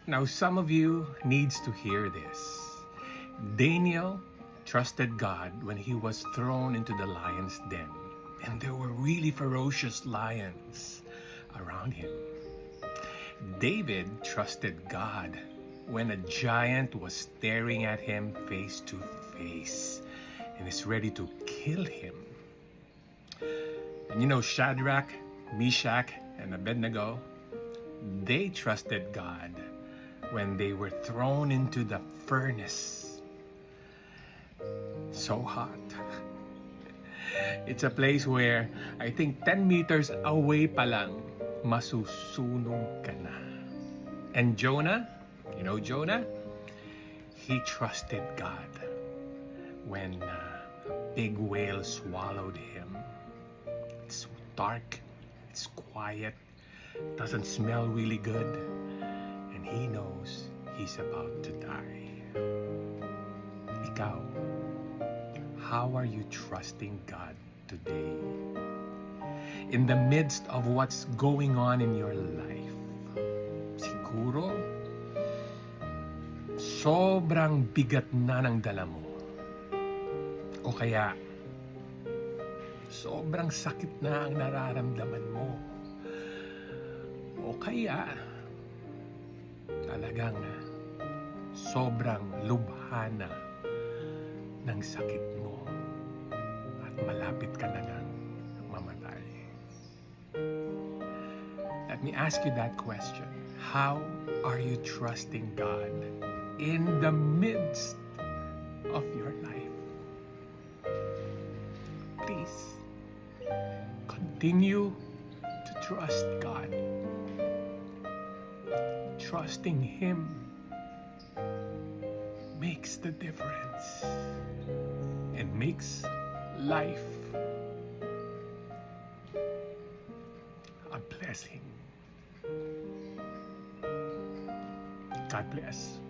Now, some of you needs to hear this. Daniel trusted God when he was thrown into the lion's den, and there were really ferocious lions around him. David trusted God when a giant was staring at him face to face and is ready to kill him. And you know, Shadrach, Meshach, and Abednego, they trusted God when they were thrown into the furnace. So hot. It's a place where I think 10 meters away pa lang, masusunog ka na. And Jonah, you know Jonah? He trusted God when a big whale swallowed him. It's dark, it's quiet, doesn't smell really good, and he knows he's about to die. Ikaw, how are you trusting God today? In the midst of what's going on in your life, siguro, sobrang bigat na ng dala mo. O kaya, sobrang sakit na ang nararamdaman mo. O kaya, talagang sobrang lubha na ng sakit mo at malapit ka na ngang mamatay. Let me ask you that question. How are you trusting God in the midst of your life? Please, continue to trust God. Trusting Him makes the difference and makes life a blessing. God bless.